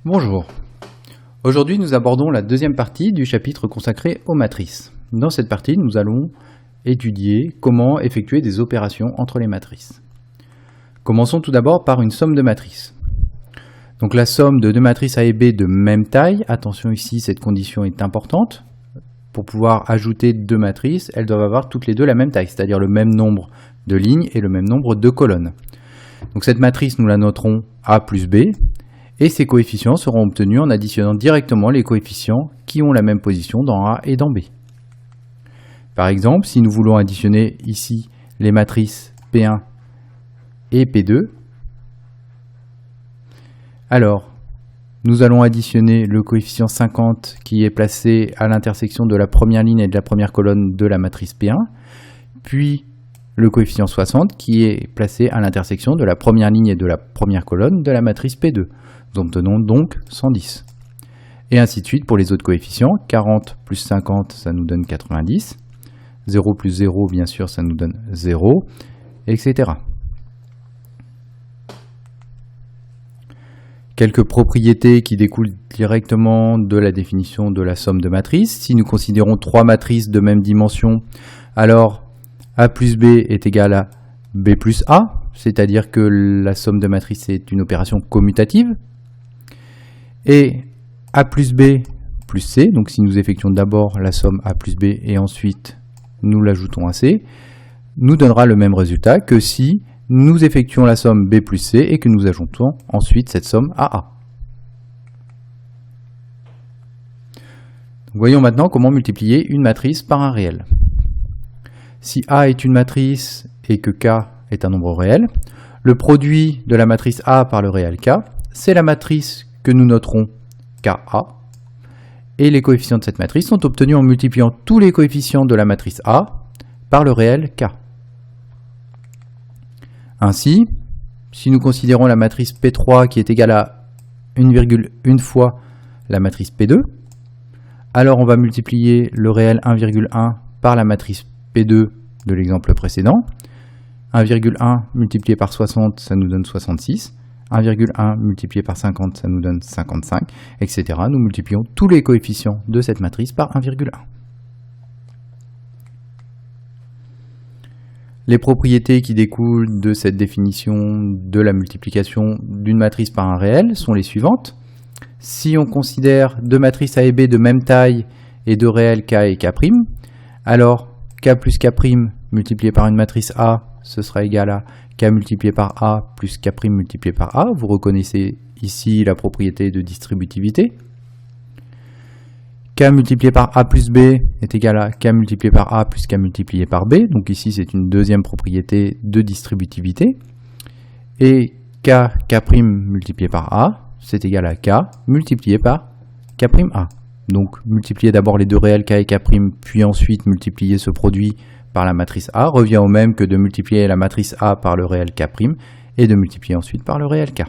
Bonjour. Aujourd'hui, nous abordons la deuxième partie du chapitre consacré aux matrices. Dans cette partie, nous allons étudier comment effectuer des opérations entre les matrices. Commençons tout d'abord par une somme de matrices. Donc la somme de deux matrices A et B de même taille, attention ici, cette condition est importante. Pour pouvoir ajouter deux matrices, elles doivent avoir toutes les deux la même taille, c'est-à-dire le même nombre de lignes et le même nombre de colonnes. Donc cette matrice, nous la noterons A plus B. Et ces coefficients seront obtenus en additionnant directement les coefficients qui ont la même position dans A et dans B. Par exemple, si nous voulons additionner ici les matrices P1 et P2, alors nous allons additionner le coefficient 50 qui est placé à l'intersection de la première ligne et de la première colonne de la matrice P1, puis le coefficient 60 qui est placé à l'intersection de la première ligne et de la première colonne de la matrice P2. Nous obtenons donc 110. Et ainsi de suite pour les autres coefficients. 40 plus 50, ça nous donne 90. 0 plus 0, bien sûr, ça nous donne 0, etc. Quelques propriétés qui découlent directement de la définition de la somme de matrices. Si nous considérons trois matrices de même dimension, alors A plus B est égal à B plus A, c'est-à-dire que la somme de matrices est une opération commutative. Et A plus B plus C, donc si nous effectuons d'abord la somme A plus B et ensuite nous l'ajoutons à C, nous donnera le même résultat que si nous effectuons la somme B plus C et que nous ajoutons ensuite cette somme à A. Voyons maintenant comment multiplier une matrice par un réel. Si A est une matrice et que K est un nombre réel, le produit de la matrice A par le réel K, c'est la matrice que nous noterons KA, et les coefficients de cette matrice sont obtenus en multipliant tous les coefficients de la matrice A par le réel K. Ainsi, si nous considérons la matrice P3 qui est égale à 1,1 fois la matrice P2, alors on va multiplier le réel 1,1 par la matrice P2 de l'exemple précédent. 1,1 multiplié par 60, ça nous donne 66. 1,1 multiplié par 50, ça nous donne 55, etc. Nous multiplions tous les coefficients de cette matrice par 1,1. Les propriétés qui découlent de cette définition de la multiplication d'une matrice par un réel sont les suivantes. Si on considère deux matrices A et B de même taille et deux réels K et K', alors K plus K' multiplié par une matrice A, ce sera égal à K multiplié par A plus K' multiplié par A. Vous reconnaissez ici la propriété de distributivité. K multiplié par A plus B est égal à K multiplié par A plus K multiplié par B. Donc ici, c'est une deuxième propriété de distributivité. Et K' multiplié par A, c'est égal à K multiplié par K'A. Donc multiplier d'abord les deux réels K et K', puis ensuite multiplier ce produit par la matrice A revient au même que de multiplier la matrice A par le réel K' et de multiplier ensuite par le réel K.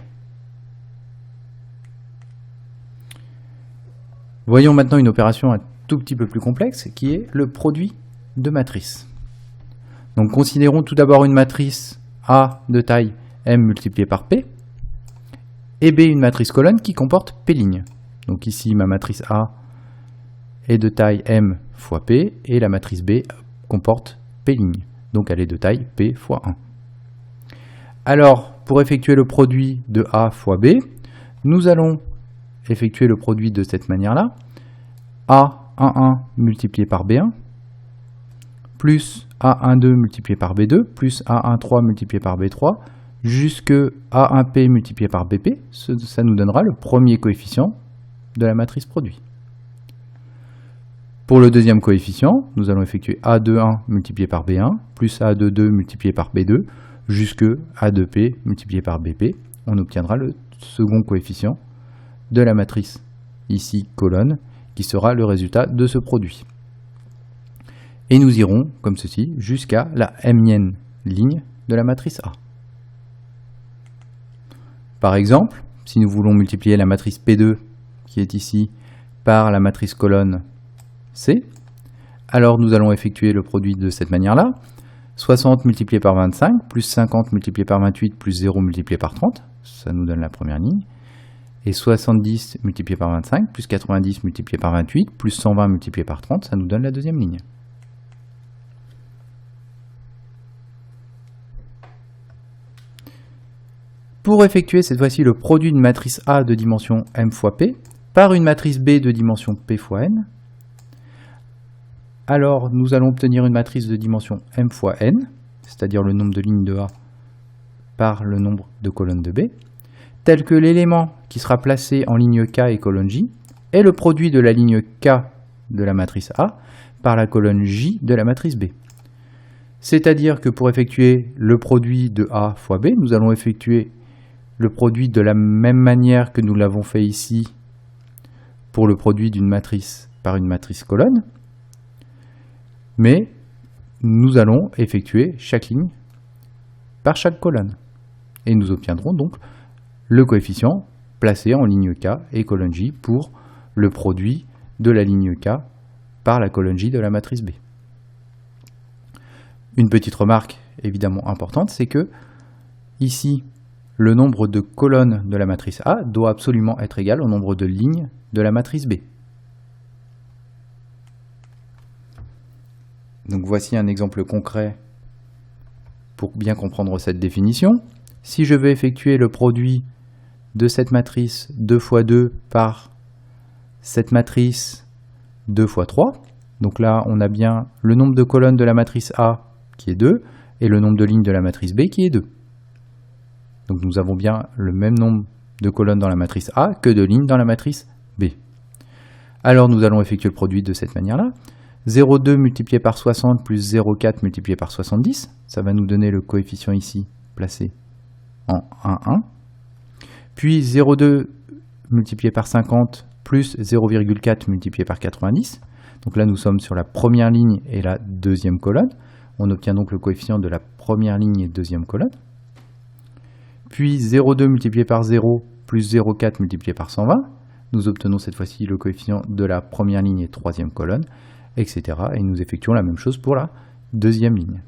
Voyons maintenant une opération un tout petit peu plus complexe qui est le produit de matrices. Donc considérons tout d'abord une matrice A de taille M multipliée par P et B une matrice colonne qui comporte P lignes. Donc ici ma matrice A est de taille M fois P et la matrice B comporte P lignes. Donc elle est de taille P fois 1. Alors pour effectuer le produit de A fois B, nous allons effectuer le produit de cette manière-là. A11 multiplié par B1 plus A12 multiplié par B2 plus A13 multiplié par B3 jusque A1P multiplié par BP, ça nous donnera le premier coefficient de la matrice produit. Pour le deuxième coefficient, nous allons effectuer A21 multiplié par B1 plus A22 multiplié par B2 jusque A2P multiplié par BP. On obtiendra le second coefficient de la matrice, ici colonne, qui sera le résultat de ce produit. Et nous irons, comme ceci, jusqu'à la m-ième ligne de la matrice A. Par exemple, si nous voulons multiplier la matrice P2, qui est ici, par la matrice colonne C, alors nous allons effectuer le produit de cette manière-là. 60 multiplié par 25, plus 50 multiplié par 28, plus 0 multiplié par 30, ça nous donne la première ligne. Et 70 multiplié par 25, plus 90 multiplié par 28, plus 120 multiplié par 30, ça nous donne la deuxième ligne. Pour effectuer cette fois-ci le produit d'une matrice A de dimension m fois p par une matrice B de dimension p fois n, alors nous allons obtenir une matrice de dimension m fois n, c'est-à-dire le nombre de lignes de A par le nombre de colonnes de B, tel que l'élément qui sera placé en ligne K et colonne J est le produit de la ligne K de la matrice A par la colonne J de la matrice B. C'est-à-dire que pour effectuer le produit de A fois B, nous allons effectuer le produit de la même manière que nous l'avons fait ici pour le produit d'une matrice par une matrice colonne, mais nous allons effectuer chaque ligne par chaque colonne. Et nous obtiendrons donc le coefficient placé en ligne K et colonne J pour le produit de la ligne K par la colonne J de la matrice B. Une petite remarque évidemment importante, c'est que ici, le nombre de colonnes de la matrice A doit absolument être égal au nombre de lignes de la matrice B. Donc voici un exemple concret pour bien comprendre cette définition. Si je veux effectuer le produit de cette matrice 2 fois 2 par cette matrice 2 fois 3, donc là on a bien le nombre de colonnes de la matrice A qui est 2 et le nombre de lignes de la matrice B qui est 2. Donc nous avons bien le même nombre de colonnes dans la matrice A que de lignes dans la matrice B. Alors nous allons effectuer le produit de cette manière-là. 0,2 multiplié par 60 plus 0,4 multiplié par 70, ça va nous donner le coefficient ici placé en 1,1. Puis 0,2 multiplié par 50 plus 0,4 multiplié par 90. Donc là nous sommes sur la première ligne et la deuxième colonne. On obtient donc le coefficient de la première ligne et deuxième colonne. Puis 0,2 multiplié par 0 plus 0,4 multiplié par 120. Nous obtenons cette fois-ci le coefficient de la première ligne et troisième colonne, etc. Et nous effectuons la même chose pour la deuxième ligne.